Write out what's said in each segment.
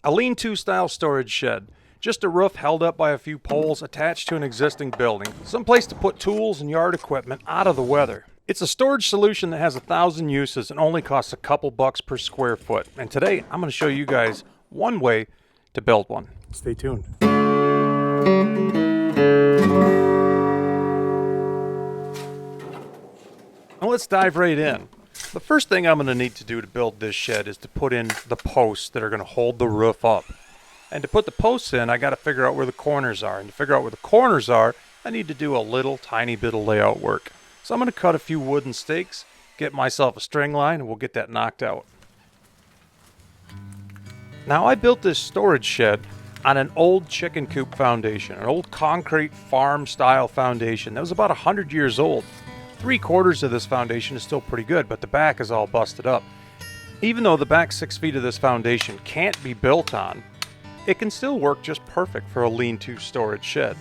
A lean-to style storage shed. Just a roof held up by a few poles attached to an existing building. Some place to put tools and yard equipment out of the weather. It's a storage solution that has 1,000 uses and only costs a couple bucks per square foot. And today I'm going to show you guys one way to build one. Stay tuned. Now let's dive right in. The first thing I'm going to need to do to build this shed is to put in the posts that are going to hold the roof up. And to put the posts in, I got to figure out where the corners are. And to figure out where the corners are, I need to do a little tiny bit of layout work. So I'm going to cut a few wooden stakes, get myself a string line, and we'll get that knocked out. Now I built this storage shed on an old chicken coop foundation, an old concrete farm style foundation that was about 100 years old. 3/4 of this foundation is still pretty good, but the back is all busted up. Even though the back 6 feet of this foundation can't be built on, it can still work just perfect for a lean-to storage shed.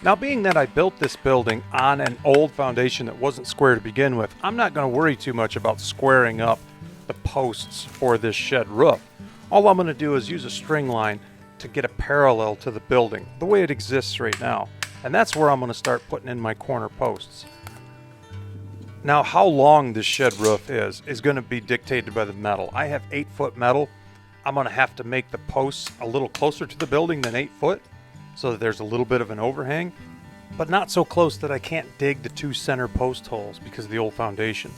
Now, being that I built this building on an old foundation that wasn't square to begin with, I'm not going to worry too much about squaring up the posts for this shed roof. All I'm going to do is use a string line to get a parallel to the building, the way it exists right now. And that's where I'm going to start putting in my corner posts. Now, how long this shed roof is going to be dictated by the metal. I have 8-foot metal. I'm going to have to make the posts a little closer to the building than 8 foot so that there's a little bit of an overhang, but not so close that I can't dig the 2 center post holes because of the old foundation.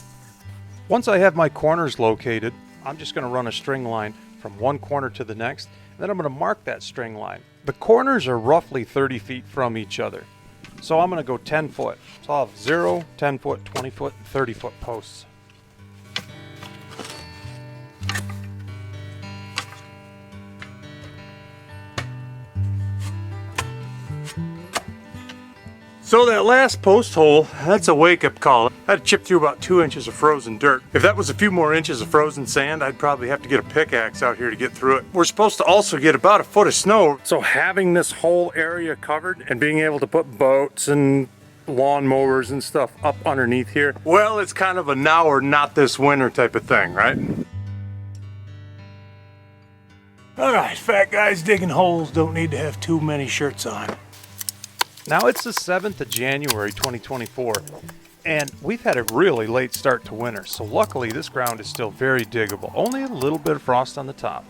Once I have my corners located, I'm just going to run a string line from one corner to the next, and then I'm going to mark that string line. The corners are roughly 30 feet from each other, so I'm going to go 10 foot. So I'll have 0, 10 foot, 20 foot, and 30 foot posts. So that last post hole, that's a wake-up call. I had to chip through about 2 inches of frozen dirt. If that was a few more inches of frozen sand, I'd probably have to get a pickaxe out here to get through it. We're supposed to also get about 1 foot of snow. So having this whole area covered and being able to put boats and lawn mowers and stuff up underneath here, well, it's kind of a now or not this winter type of thing, right? All right, fat guys digging holes don't need to have too many shirts on. Now it's the 7th of January 2024, and we've had a really late start to winter, so luckily this ground is still very diggable, only a little bit of frost on the top.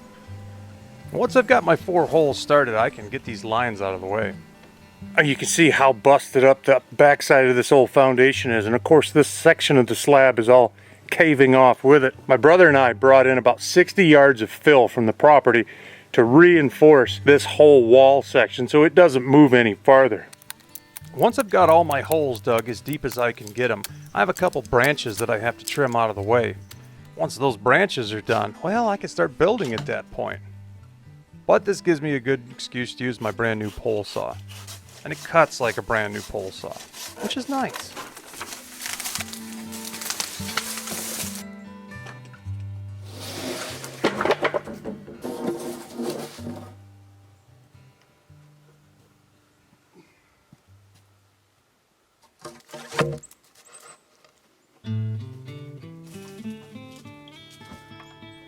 Once I've got my 4 holes started, I can get these lines out of the way. You can see how busted up the backside of this old foundation is, and of course this section of the slab is all caving off with it. My brother and I brought in about 60 yards of fill from the property to reinforce this whole wall section so it doesn't move any farther. Once I've got all my holes dug as deep as I can get them, I have a couple branches that I have to trim out of the way. Once those branches are done, well, I can start building at that point. But this gives me a good excuse to use my brand new pole saw. And it cuts like a brand new pole saw, which is nice.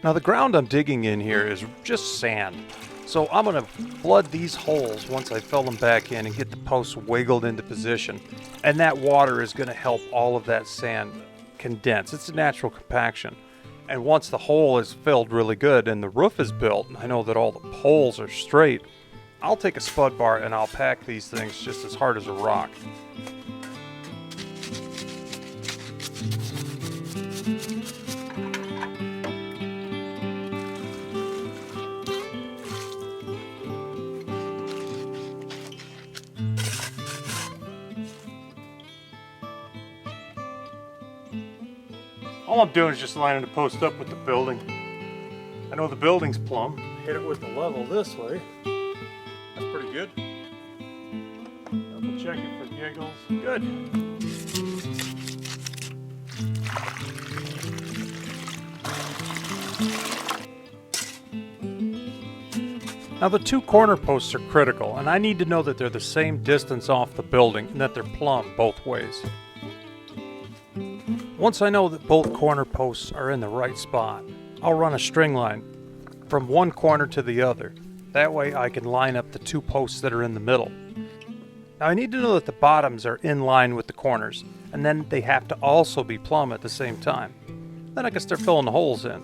Now the ground I'm digging in here is just sand, so I'm going to flood these holes once I fill them back in and get the posts wiggled into position. And that water is going to help all of that sand condense. It's a natural compaction. And once the hole is filled really good and the roof is built, and I know that all the poles are straight, I'll take a spud bar and I'll pack these things just as hard as a rock. All I'm doing is just lining the post up with the building. I know the building's plumb. Hit it with the level this way. That's pretty good. Double check it for giggles. Good. Now the 2 corner posts are critical, and I need to know that they're the same distance off the building and that they're plumb both ways. Once I know that both corner posts are in the right spot, I'll run a string line from one corner to the other. That way I can line up the two posts that are in the middle. Now I need to know that the bottoms are in line with the corners, and then they have to also be plumb at the same time. Then I can start filling the holes in.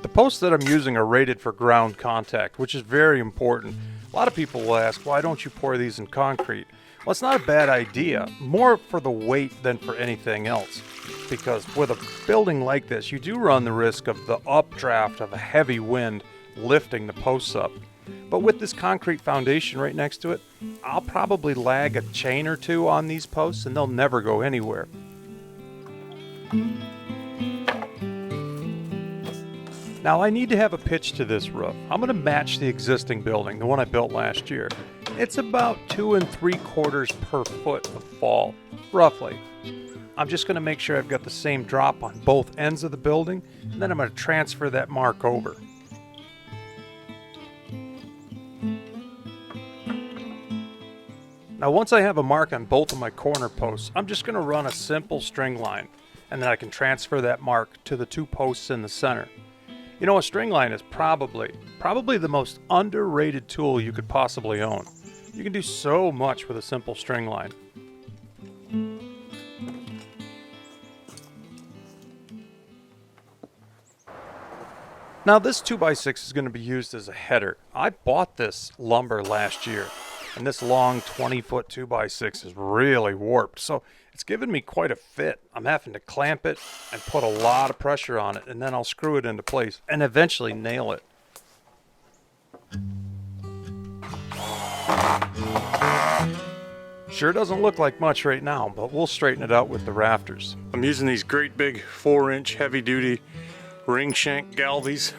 The posts that I'm using are rated for ground contact, which is very important. A lot of people will ask, why don't you pour these in concrete? Well, it's not a bad idea, more for the weight than for anything else. Because with a building like this, you do run the risk of the updraft of a heavy wind lifting the posts up. But with this concrete foundation right next to it, I'll probably lag a chain or two on these posts and they'll never go anywhere. Now I need to have a pitch to this roof. I'm going to match the existing building, the one I built last year. It's about 2 3/4 per foot of fall, roughly. I'm just going to make sure I've got the same drop on both ends of the building, and then I'm going to transfer that mark over. Now once I have a mark on both of my corner posts, I'm just going to run a simple string line, and then I can transfer that mark to the two posts in the center. You know, a string line is probably the most underrated tool you could possibly own. You can do so much with a simple string line. Now this 2x6 is going to be used as a header. I bought this lumber last year, and this long 20-foot 2x6 is really warped, so it's given me quite a fit. I'm having to clamp it and put a lot of pressure on it, and then I'll screw it into place and eventually nail it. Sure doesn't look like much right now, but we'll straighten it out with the rafters. I'm using these great big 4-inch heavy-duty ring shank galvies.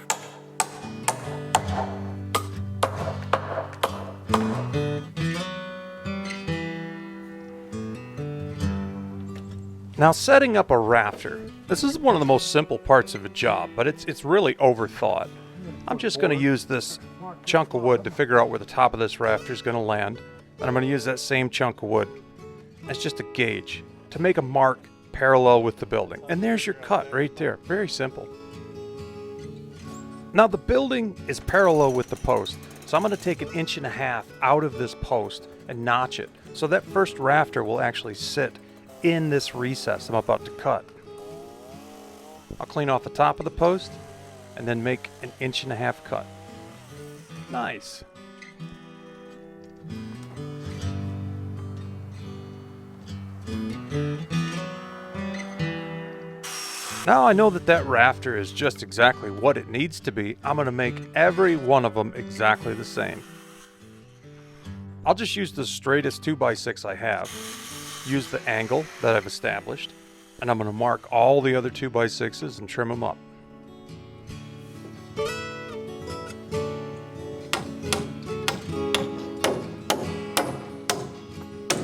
Now setting up a rafter, this is one of the most simple parts of a job, but it's really overthought. I'm just going to use this chunk of wood to figure out where the top of this rafter is going to land, and I'm going to use that same chunk of wood as just a gauge to make a mark parallel with the building. And there's your cut right there, very simple. Now the building is parallel with the post, so I'm going to take 1.5 inches out of this post and notch it, so that first rafter will actually sit in this recess I'm about to cut. I'll clean off the top of the post and then make 1.5 inch cut. Nice. Now I know that rafter is just exactly what it needs to be. I'm going to make every one of them exactly the same. I'll just use the straightest 2x6 I have. Use the angle that I've established, and I'm going to mark all the other 2x6s and trim them up.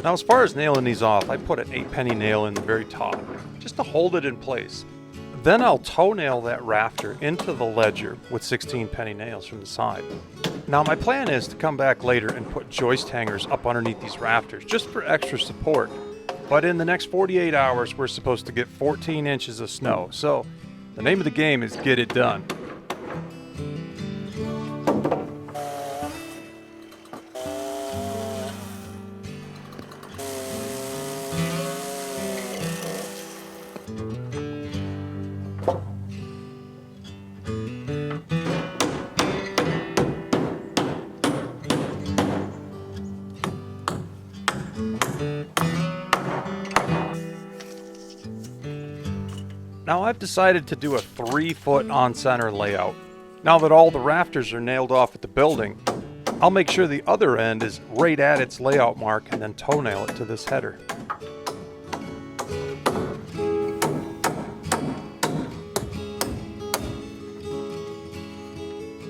Now as far as nailing these off, I put an 8-penny nail in the very top, just to hold it in place. Then I'll toenail that rafter into the ledger with 16-penny nails from the side. Now my plan is to come back later and put joist hangers up underneath these rafters, just for extra support. But in the next 48 hours, we're supposed to get 14 inches of snow. So the name of the game is get it done. Now I've decided to do a 3-foot on-center layout. Now that all the rafters are nailed off at the building, I'll make sure the other end is right at its layout mark and then toenail it to this header.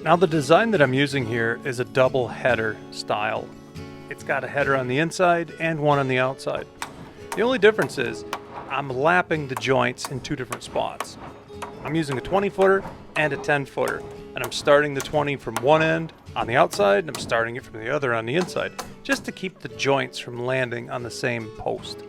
Now the design that I'm using here is a double header style. It's got a header on the inside and one on the outside. The only difference is I'm lapping the joints in 2 different spots. I'm using a 20-footer and a 10-footer, and I'm starting the 20 from one end on the outside, and I'm starting it from the other on the inside, just to keep the joints from landing on the same post.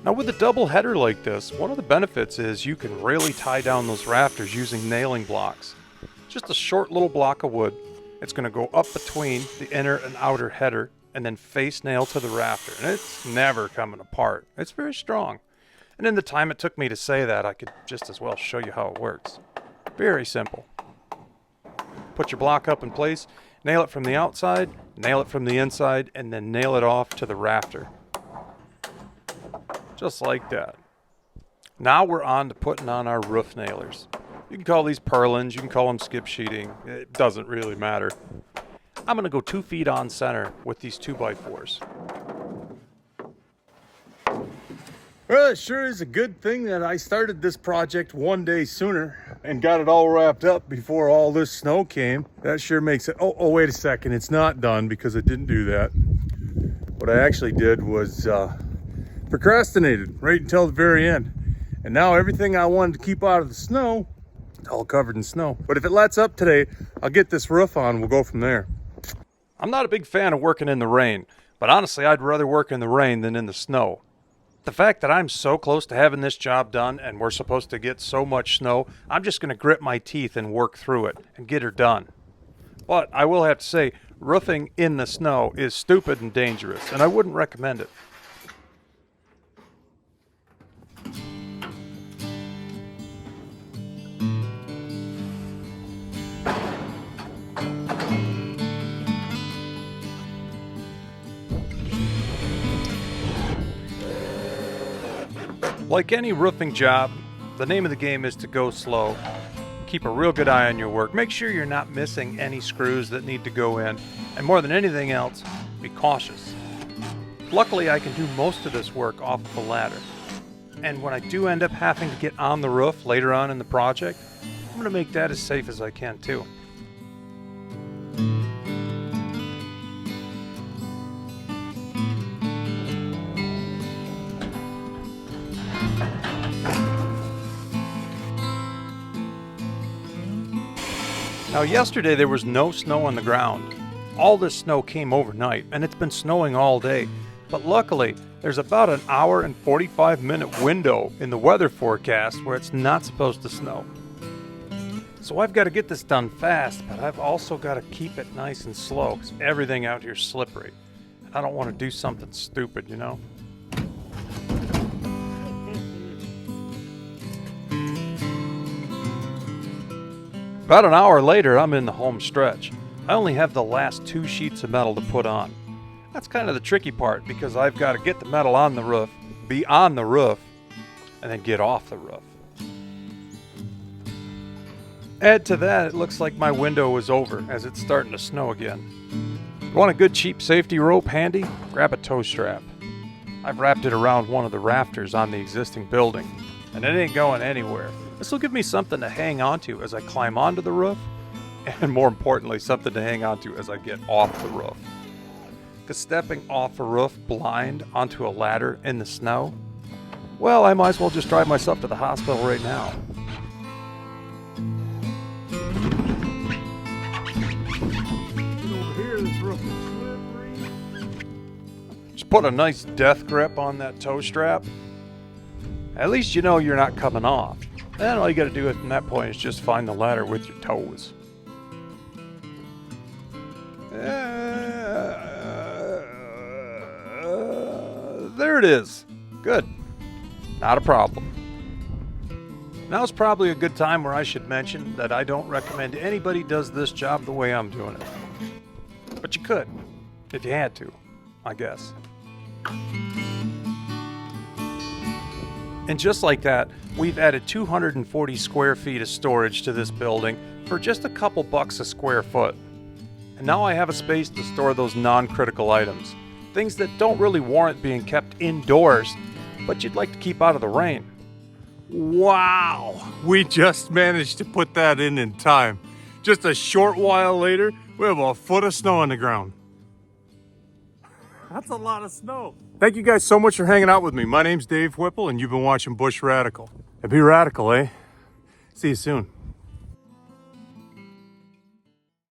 Now with a double header like this, one of the benefits is you can really tie down those rafters using nailing blocks. Just a short little block of wood. It's going to go up between the inner and outer header and then face nail to the rafter. And it's never coming apart. It's very strong. And in the time it took me to say that, I could just as well show you how it works. Very simple. Put your block up in place, nail it from the outside, nail it from the inside, and then nail it off to the rafter. Just like that. Now we're on to putting on our roof nailers. You can call these purlins, you can call them skip sheeting. It doesn't really matter. I'm going to go 2 feet on center with these 2x4s. Well, it sure is a good thing that I started this project one day sooner and got it all wrapped up before all this snow came. That sure makes it... Oh, wait a second. It's not done because I didn't do that. What I actually did was procrastinated right until the very end. And now everything I wanted to keep out of the snow, it's all covered in snow. But if it lets up today, I'll get this roof on. We'll go from there. I'm not a big fan of working in the rain, but honestly, I'd rather work in the rain than in the snow. The fact that I'm so close to having this job done and we're supposed to get so much snow, I'm just going to grit my teeth and work through it and get her done. But I will have to say, roofing in the snow is stupid and dangerous, and I wouldn't recommend it. Like any roofing job, the name of the game is to go slow. Keep a real good eye on your work. Make sure you're not missing any screws that need to go in. And more than anything else, be cautious. Luckily, I can do most of this work off of a ladder. And when I do end up having to get on the roof later on in the project, I'm going to make that as safe as I can too. Now yesterday there was no snow on the ground. All this snow came overnight and it's been snowing all day. But luckily there's about an hour and 45-minute window in the weather forecast where it's not supposed to snow. So I've got to get this done fast, but I've also got to keep it nice and slow because everything out here is slippery. And I don't want to do something stupid, you know? About an hour later, I'm in the home stretch. I only have the last 2 sheets of metal to put on. That's kind of the tricky part because I've got to get the metal on the roof, be on the roof, and then get off the roof. Add to that, it looks like my window is over as it's starting to snow again. You want a good cheap safety rope handy? Grab a tow strap. I've wrapped it around one of the rafters on the existing building, and it ain't going anywhere. This will give me something to hang onto as I climb onto the roof, and more importantly, something to hang onto as I get off the roof. Because stepping off a roof blind onto a ladder in the snow, well, I might as well just drive myself to the hospital right now. Over here, this roof is slippery. Just put a nice death grip on that tow strap. At least you know you're not coming off. Then all you got to do from that point is just find the ladder with your toes. There it is. Good. Not a problem. Now's probably a good time where I should mention that I don't recommend anybody does this job the way I'm doing it. But you could, if you had to, I guess. And just like that, we've added 240 square feet of storage to this building for just a couple bucks a square foot. And now I have a space to store those non-critical items. Things that don't really warrant being kept indoors, but you'd like to keep out of the rain. Wow, we just managed to put that in time. Just a short while later, we have a foot of snow on the ground. That's a lot of snow. Thank you guys so much for hanging out with me. My name's Dave Whipple, and you've been watching Bush Radical. And be radical, eh? See you soon.